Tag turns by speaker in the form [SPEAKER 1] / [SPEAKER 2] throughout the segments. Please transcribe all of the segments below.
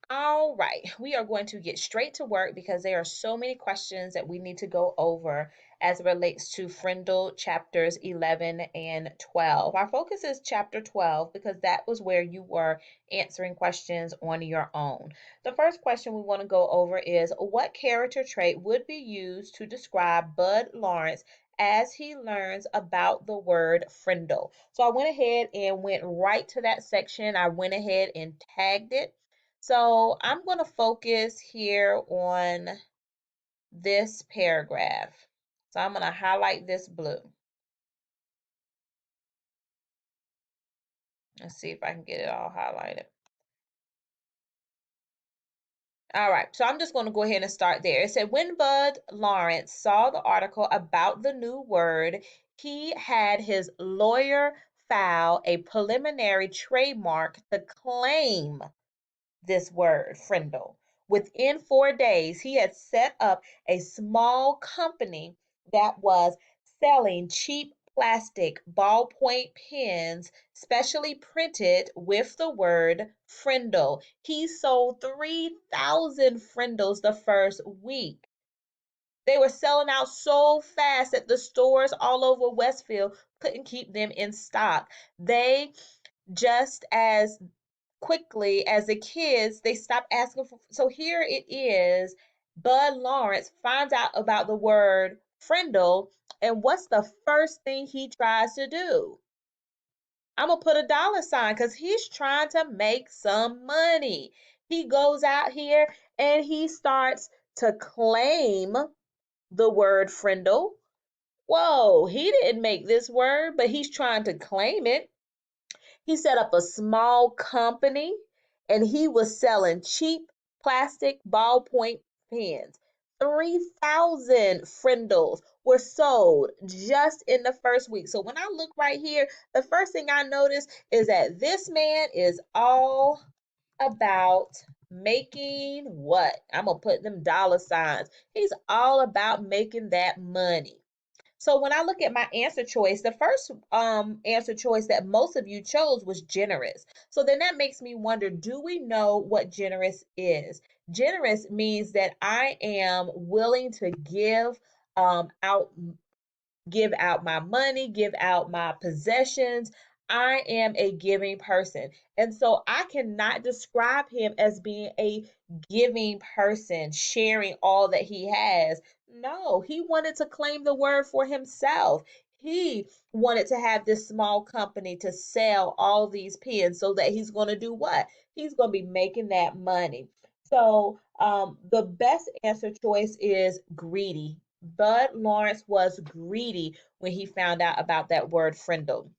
[SPEAKER 1] All right, we are going to get straight to work because there are so many questions that we need to go over as it relates to Frindle chapters 11 and 12. Our focus is chapter 12 because that was where you were answering questions on your own. The first question we want to go over is what character trait would be used to describe Bud Lawrence as he learns about the word Frindle? So I went ahead and went right to that section. I went ahead and tagged it. So I'm going to focus here on this paragraph. So I'm going to highlight this blue. Let's see if I can get it all highlighted. All right, so I'm just going to go ahead and start there. It said, when Bud Lawrence saw the article about the new word, he had his lawyer file a preliminary trademark to claim this word, Frindle. Within 4 days, he had set up a small company that was selling cheap plastic ballpoint pens specially printed with the word Frindle. He sold 3,000 Frindles the first week. They were selling out so fast that the stores all over Westfield couldn't keep them in stock. They just as quickly as the kids they stopped asking for. So here it is, Bud Lawrence finds out about the word Frindle, and what's the first thing he tries to do? I'm gonna put a dollar sign because he's trying to make some money. He goes out here and he starts to claim the word Frindle. Whoa, he didn't make this word, but he's trying to claim it. He set up a small company and he was selling cheap plastic ballpoint pens. 3,000 Frindles were sold just in the first week. So when I look right here, the first thing I notice is that this man is all about making what? I'm going to put them dollar signs. He's all about making that money. So when I look at my answer choice, the first answer choice that most of you chose was generous. So then that makes me wonder, do we know what generous is? Generous means that I am willing to out give out my money, give out my possessions. I am a giving person. And so I cannot describe him as being a giving person, sharing all that he has. No, he wanted to claim the word for himself. He wanted to have this small company to sell all these pens so that he's going to do what? He's going to be making that money. So the best answer choice is greedy. Bud Lawrence was greedy when he found out about that word Frindle.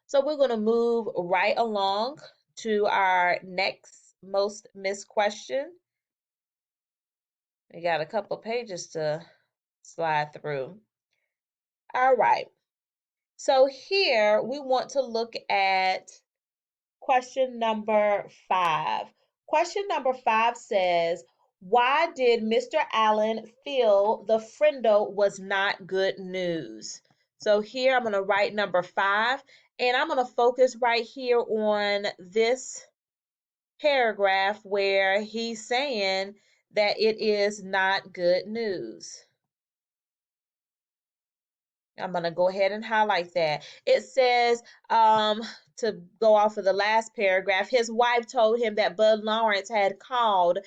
[SPEAKER 1] So we're going to move right along to our next most missed question. We got a couple pages to slide through. All right. So here we want to look at question number 5. Question number 5 says, why did Mr. Allen feel the Frindle was not good news? So here I'm going to write number 5, and I'm going to focus right here on this paragraph where he's saying that it is not good news. I'm going to go ahead and highlight that. It says, to go off of the last paragraph, his wife told him that Bud Lawrence had called.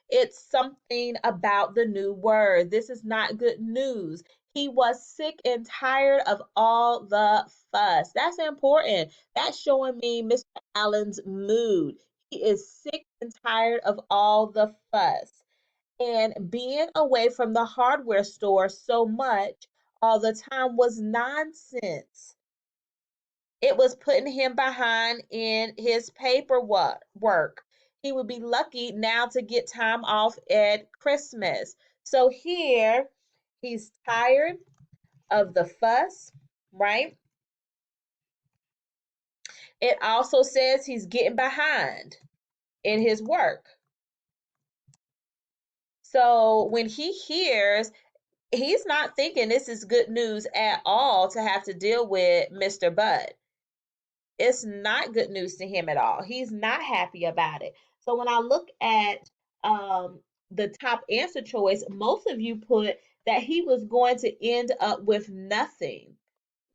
[SPEAKER 1] It's something about the new word. This is not good news. He was sick and tired of all the fuss. That's important. That's showing me Mr. Allen's mood. He is sick and tired of all the fuss. And being away from the hardware store so much all the time was nonsense. It was putting him behind in his paperwork. He would be lucky now to get time off at Christmas. So here he's tired of the fuss, right? It also says he's getting behind in his work. So when he hears, he's not thinking this is good news at all to have to deal with Mr. Bud. It's not good news to him at all. He's not happy about it. So when I look at the top answer choice, most of you put that he was going to end up with nothing.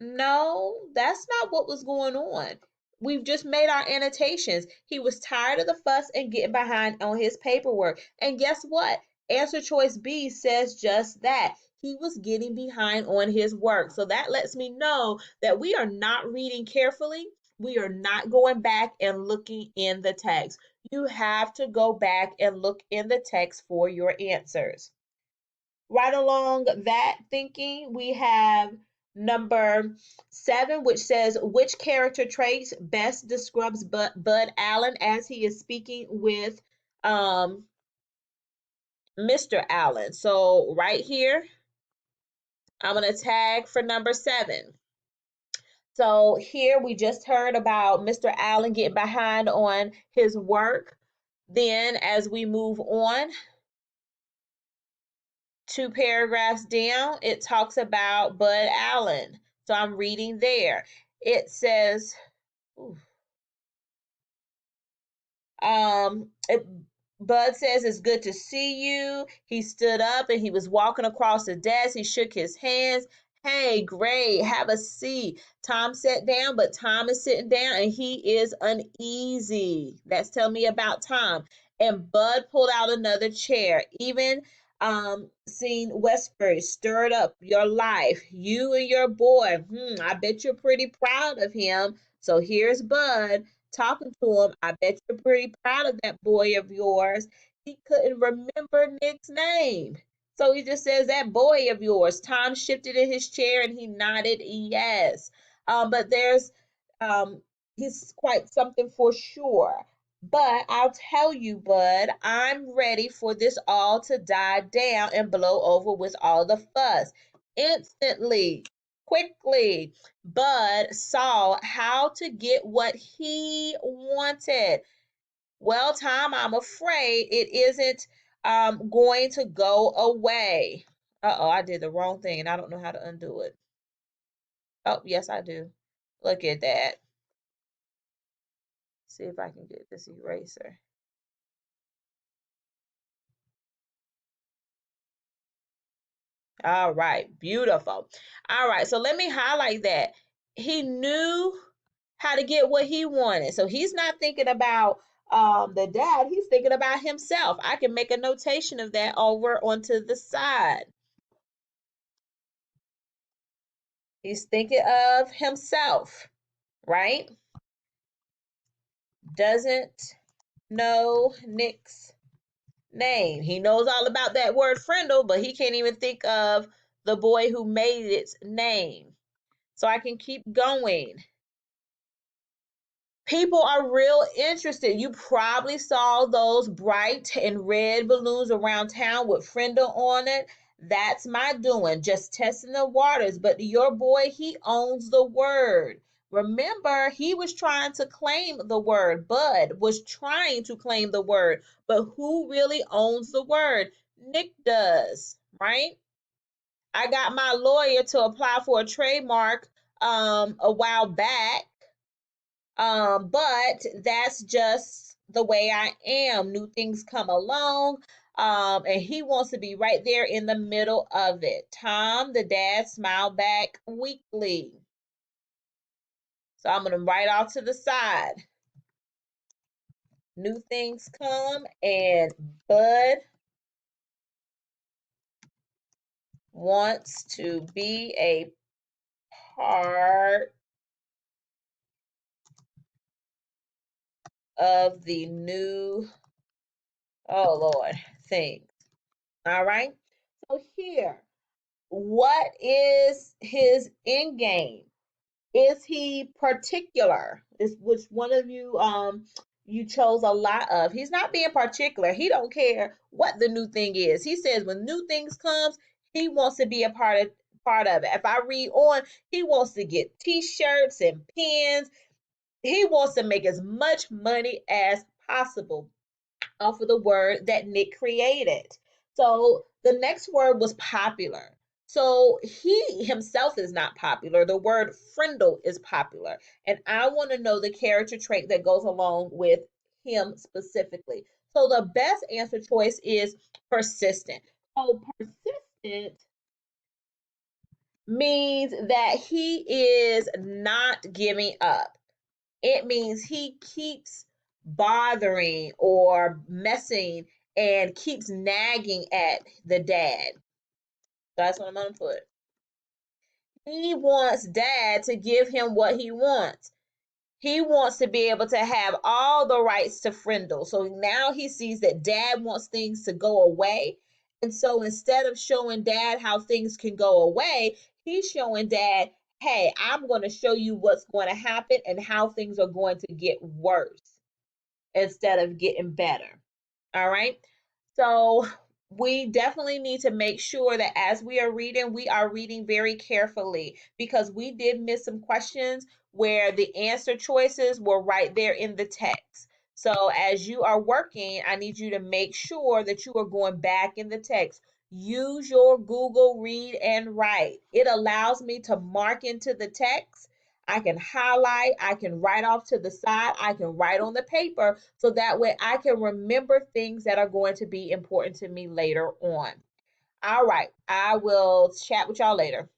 [SPEAKER 1] No, that's not what was going on. We've just made our annotations. He was tired of the fuss and getting behind on his paperwork. And guess what? Answer choice B says just that. He was getting behind on his work. So that lets me know that we are not reading carefully. We are not going back and looking in the text. You have to go back and look in the text for your answers. Right along that thinking, we have number 7, which says, which character traits best describes Bud Allen as he is speaking with um, Mr. Allen? So right here, I'm going to tag for number 7. So here we just heard about Mr. Allen getting behind on his work. Then as we move on, 2 paragraphs down, it talks about Bud Allen. So I'm reading there. It says, ooh, it, Bud says it's good to see you. He stood up and he was walking across the desk. He shook his hands. Hey, great, have a seat. Tom sat down, but Tom is sitting down and he is uneasy. That's telling me about Tom. And Bud pulled out another chair. Even seen Westbury stirred up your life. You and your boy. I bet you're pretty proud of him. So here's Bud talking to him. I bet you're pretty proud of that boy of yours. He couldn't remember Nick's name. So he just says, that boy of yours. Tom shifted in his chair and he nodded yes. But there's, he's quite something for sure. But I'll tell you, Bud, I'm ready for this all to die down and blow over with all the fuss. Instantly, quickly, Bud saw how to get what he wanted. Well, Tom, I'm afraid it isn't going to go away. Uh-oh, I did the wrong thing and I don't know how to undo it. Oh, yes, I do. Look at that. See if I can get this eraser. All right, beautiful. All right, so let me highlight that. He knew how to get what he wanted. So he's not thinking about the dad, he's thinking about himself. I can make a notation of that over onto the side. He's thinking of himself, right? Doesn't know Nick's name. He knows all about that word Frindle, but he can't even think of the boy who made its name. So I can keep going. People are real interested. You probably saw those bright and red balloons around town with Frindle on it. That's my doing, just testing the waters. But your boy, he owns the word. Remember, he was trying to claim the word. Bud was trying to claim the word. But who really owns the word? Nick does, right? I got my lawyer to apply for a trademark a while back, but that's just the way I am. New things come along, and he wants to be right there in the middle of it. Tom, the dad, smiled back weakly. So I'm going to write off to the side. New things come, and Bud wants to be a part of the new, oh Lord, thing. All right. So here, what is his end game? Is he particular? Is which one of you you chose a lot of? He's not being particular. He don't care what the new thing is. He says when new things comes, he wants to be a part of it. If I read on, he wants to get t-shirts and pins. He wants to make as much money as possible off of the word that Nick created. So the next word was popular. So he himself is not popular. The word Frindle is popular. And I want to know the character trait that goes along with him specifically. So the best answer choice is persistent. So persistent means that he is not giving up. It means he keeps bothering or messing and keeps nagging at the dad. That's what I'm gonna put. He wants dad to give him what he wants. He wants to be able to have all the rights to Frindle. So now he sees that dad wants things to go away. And so instead of showing dad how things can go away, he's showing dad, hey, I'm going to show you what's going to happen and how things are going to get worse instead of getting better. All right. So we definitely need to make sure that as we are reading very carefully because we did miss some questions where the answer choices were right there in the text. So as you are working, I need you to make sure that you are going back in the text. Use your Google Read and Write. It allows me to mark into the text. I can highlight, I can write off to the side, I can write on the paper so that way I can remember things that are going to be important to me later on. All right, I will chat with y'all later.